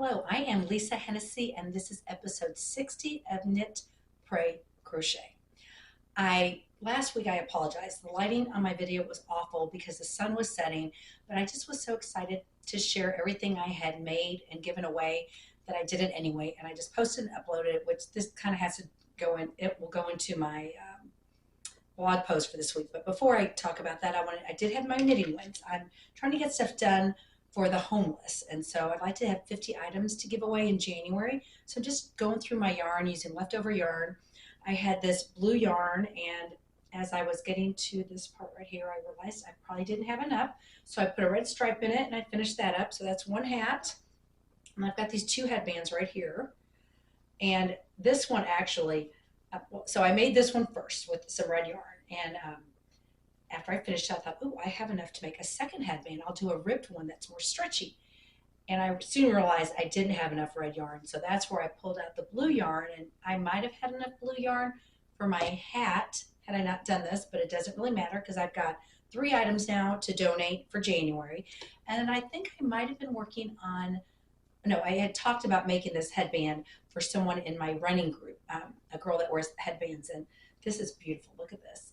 Hello, I am Lisa Hennessy, and this is episode 60 of Knit, Pray, Crochet. Last week I apologized. The lighting on my video was awful because the sun was setting, but I just was so excited to share everything I had made and given away that I did it anyway, and I just posted and uploaded it, which this kind of has to go in. It will go into my blog post for this week. But before I talk about that, I did have my knitting wins. I'm trying to get stuff done for the homeless, and so I'd like to have 50 items to give away in January. So just going through my yarn using leftover yarn. I had this blue yarn, and as I was getting to this part right here, I realized I probably didn't have enough, so I put a red stripe in it and I finished that up. So that's one hat, and I've got these two headbands right here. And this one actually, so I made this one first with some red yarn, and after I finished, I thought, oh, I have enough to make a second headband. I'll do a ribbed one that's more stretchy. And I soon realized I didn't have enough red yarn, so that's where I pulled out the blue yarn, and I might have had enough blue yarn for my hat had I not done this, but it doesn't really matter because I've got 3 items now to donate for January. And I think I might have been working on, no, I had talked about making this headband for someone in my running group, a girl that wears headbands, and this is beautiful. Look at this.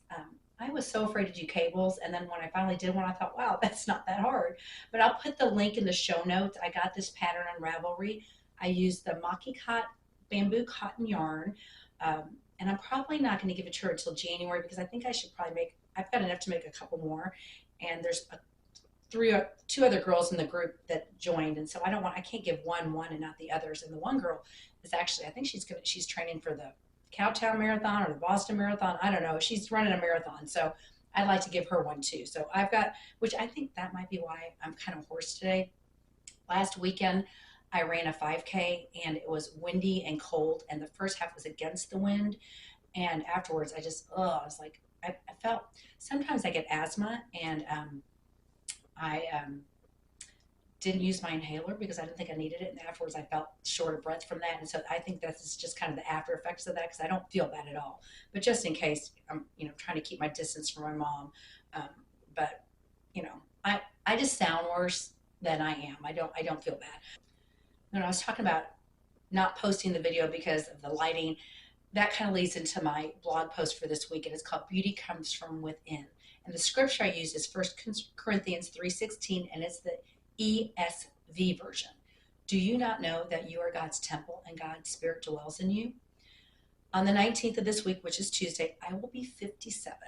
I was so afraid to do cables, and then when I finally did one, I thought, wow, that's not that hard. But I'll put the link in the show notes. I got this pattern on Ravelry. I used the Maki Cot bamboo cotton yarn, and I'm probably not going to give it to her until January because I think I should probably make, I've got enough to make a couple more, and there's two other girls in the group that joined, and so I can't give one and not the others. And the one girl is actually, I think she's training for the Cowtown Marathon or the Boston Marathon. I don't know. She's running a marathon, so I'd like to give her one too. So I've got, which I think that might be why I'm kind of hoarse today. Last weekend, I ran a 5K, and it was windy and cold, and the first half was against the wind. And afterwards, I was like, I felt, sometimes I get asthma, and I didn't use my inhaler because I didn't think I needed it, and afterwards I felt short of breath from that, and so I think that's just kind of the after effects of that because I don't feel bad at all. But just in case, I'm trying to keep my distance from my mom, but I just sound worse than I am. I don't feel bad. When I was talking about not posting the video because of the lighting, that kind of leads into my blog post for this week, and it's called Beauty Comes From Within. And the scripture I use is 1 Corinthians 3:16, and it's the ESV version. Do you not know that you are God's temple and God's Spirit dwells in you? On the 19th of this week, which is Tuesday, I will be 57.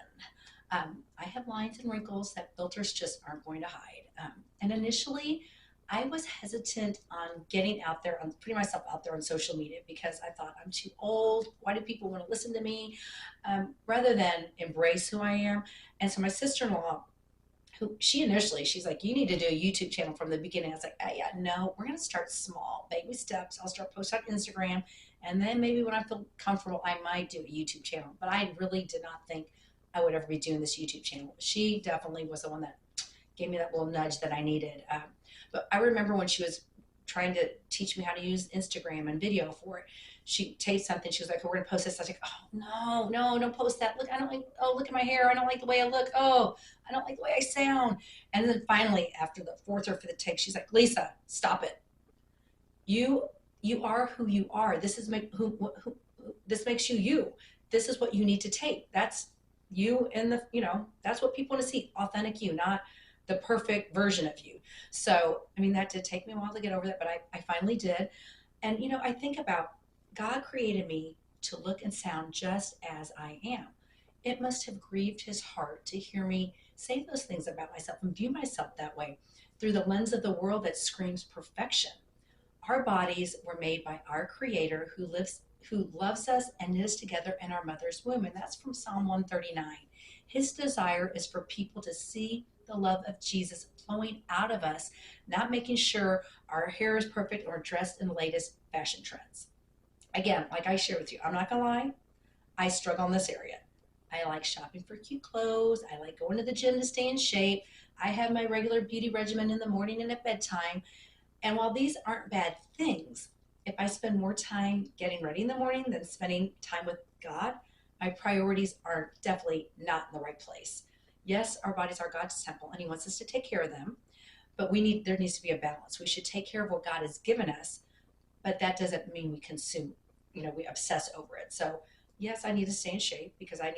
I have lines and wrinkles that filters just aren't going to hide. And initially, I was hesitant on getting out there, on putting myself out there on social media because I thought I'm too old. Why do people want to listen to me? Rather than embrace who I am. And so my sister-in-law, she's like, you need to do a YouTube channel from the beginning. I was like, yeah, no, we're going to start small, baby steps. I'll start posting on Instagram, and then maybe when I feel comfortable, I might do a YouTube channel. But I really did not think I would ever be doing this YouTube channel. She definitely was the one that gave me that little nudge that I needed. But I remember when she was trying to teach me how to use Instagram and video for it, she taped something. She was like, oh, we're going to post this. I was like, oh, no, don't post that. Look, I don't like, oh, look at my hair. I don't like the way I look. Oh, I don't like the way I sound. And then finally, after the 4th or 5th take, she's like, Lisa, stop it. You are who you are. This this makes you you. This is what you need to take. That's you, and that's what people want to see. Authentic you, not the perfect version of you. So, that did take me a while to get over that, but I finally did. And, I think about God created me to look and sound just as I am. It must have grieved his heart to hear me say those things about myself and view myself that way through the lens of the world that screams perfection. Our bodies were made by our Creator who loves us and knit us together in our mother's womb. And that's from Psalm 139. His desire is for people to see the love of Jesus flowing out of us, not making sure our hair is perfect or dressed in the latest fashion trends. Again, like I shared with you, I'm not gonna lie, I struggle in this area. I like shopping for cute clothes. I like going to the gym to stay in shape. I have my regular beauty regimen in the morning and at bedtime. And while these aren't bad things, if I spend more time getting ready in the morning than spending time with God, my priorities are definitely not in the right place. Yes, our bodies are God's temple, and he wants us to take care of them, but there needs to be a balance. We should take care of what God has given us, but that doesn't mean we consume, we obsess over it. So yes, I need to stay in shape because I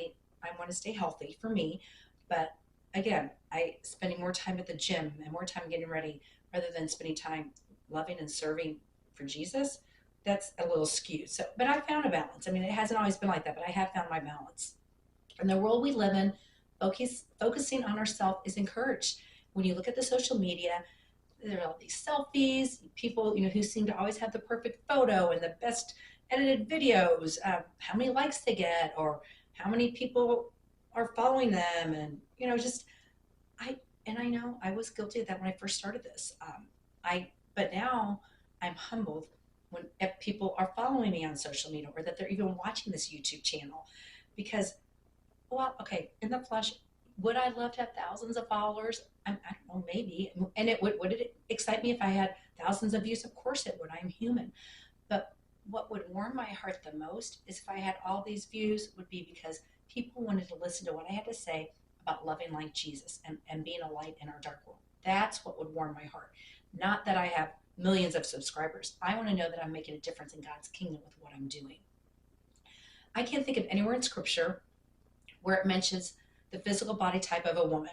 want to stay healthy for me. But again, I spending more time at the gym and more time getting ready rather than spending time loving and serving for Jesus, that's a little skewed. So, but I found a balance. I mean, it hasn't always been like that, but I have found my balance. In the world we live in, focusing on ourselves is encouraged. When you look at the social media, there are all these selfies, people, who seem to always have the perfect photo and the best edited videos, how many likes they get, or how many people are following them. And, just, and I know I was guilty of that when I first started this. But now I'm humbled when if people are following me on social media or that they're even watching this YouTube channel because, well, okay, in the flesh, would I love to have thousands of followers? I don't know, maybe. And would it excite me if I had thousands of views? Of course it would. I'm human. But what would warm my heart the most is if I had all these views would be because people wanted to listen to what I had to say about loving like Jesus and being a light in our dark world. That's what would warm my heart. Not that I have millions of subscribers. I want to know that I'm making a difference in God's kingdom with what I'm doing. I can't think of anywhere in scripture where it mentions the physical body type of a woman.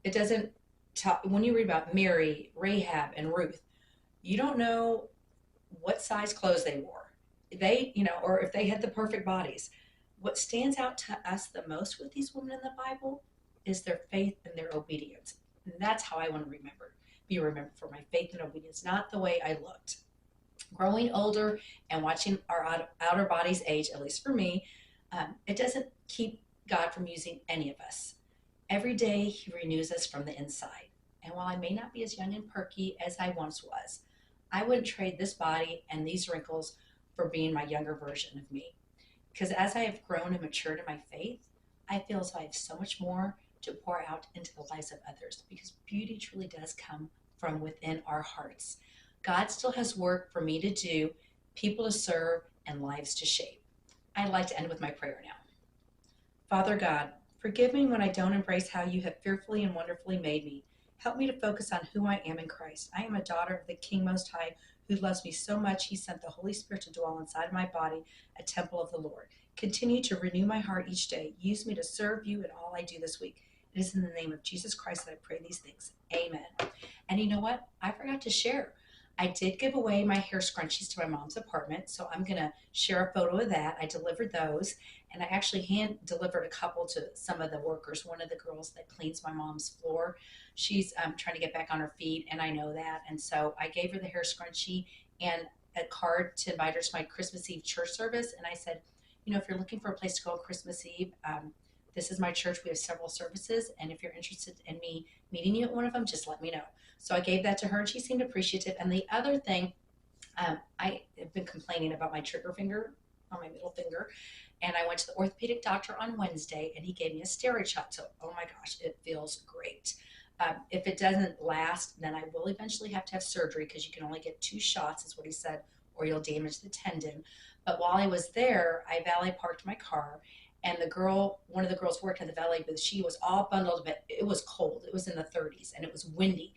It doesn't tell, when you read about Mary, Rahab, and Ruth, you don't know what size clothes they wore. Or if they had the perfect bodies. What stands out to us the most with these women in the Bible is their faith and their obedience. And that's how I want to be remembered for my faith and obedience, not the way I looked. Growing older and watching our outer bodies age, at least for me, it doesn't keep God from using any of us. Every day he renews us from the inside. And while I may not be as young and perky as I once was, I wouldn't trade this body and these wrinkles for being my younger version of me. Because as I have grown and matured in my faith, I feel as though I have so much more to pour out into the lives of others because beauty truly does come from within our hearts. God still has work for me to do, people to serve, and lives to shape. I'd like to end with my prayer now. Father God, forgive me when I don't embrace how you have fearfully and wonderfully made me. Help me to focus on who I am in Christ. I am a daughter of the King Most High who loves me so much he sent the Holy Spirit to dwell inside my body, a temple of the Lord. Continue to renew my heart each day. Use me to serve you in all I do this week. It is in the name of Jesus Christ that I pray these things. Amen. And you know what? I forgot to share. I did give away my hair scrunchies to my mom's apartment, so I'm going to share a photo of that. I delivered those, and I actually hand delivered a couple to some of the workers. One of the girls that cleans my mom's floor, she's trying to get back on her feet, and I know that. And so I gave her the hair scrunchie and a card to invite her to my Christmas Eve church service. And I said, if you're looking for a place to go on Christmas Eve, this is my church. We have several services, and if you're interested in me meeting you at one of them, just let me know. So I gave that to her, and she seemed appreciative. And the other thing, I have been complaining about my trigger finger on my middle finger, and I went to the orthopedic doctor on Wednesday, and he gave me a steroid shot. So, oh my gosh, it feels great. If it doesn't last, then I will eventually have to have surgery because you can only get 2 shots, is what he said, or you'll damage the tendon. But while I was there, I valet parked my car, and one of the girls worked at the valet booth. She was all bundled, but it was cold. It was in the 30s, and it was windy.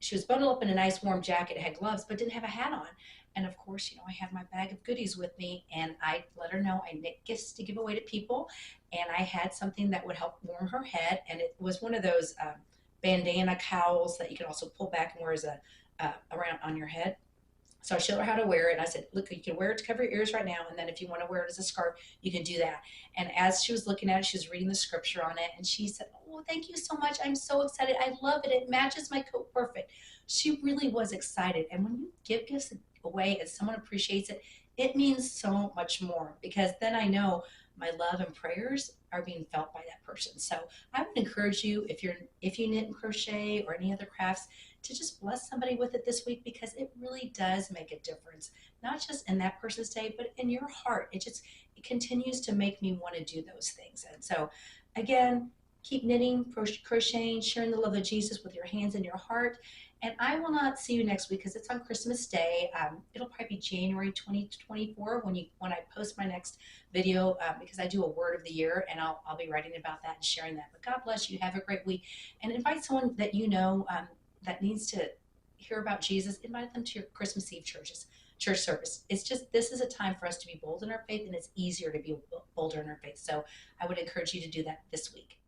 She was bundled up in a nice warm jacket, had gloves, but didn't have a hat on. And of course, I had my bag of goodies with me, and I let her know I knit gifts to give away to people, and I had something that would help warm her head, and it was one of those bandana cowls that you can also pull back and wear as around on your head. So I showed her how to wear it, and I said, look, you can wear it to cover your ears right now, and then if you want to wear it as a scarf, you can do that. And as she was looking at it, she was reading the scripture on it, and she said, oh, thank you so much. I'm so excited. I love it. It matches my coat perfect. She really was excited. And when you give gifts away and someone appreciates it, it means so much more because then I know my love and prayers are being felt by that person. So I would encourage you, if you knit and crochet or any other crafts, to just bless somebody with it this week because it really does make a difference, not just in that person's day, but in your heart. It continues to make me want to do those things. And so again, keep knitting, crocheting, sharing the love of Jesus with your hands and your heart. And I will not see you next week because it's on Christmas Day. It'll probably be January 2024 when I post my next video because I do a word of the year, and I'll be writing about that and sharing that. But God bless you. Have a great week. And invite someone that that needs to hear about Jesus. Invite them to your Christmas Eve churches. church service. It's just, this is a time for us to be bold in our faith, and it's easier to be bolder in our faith. So I would encourage you to do that this week.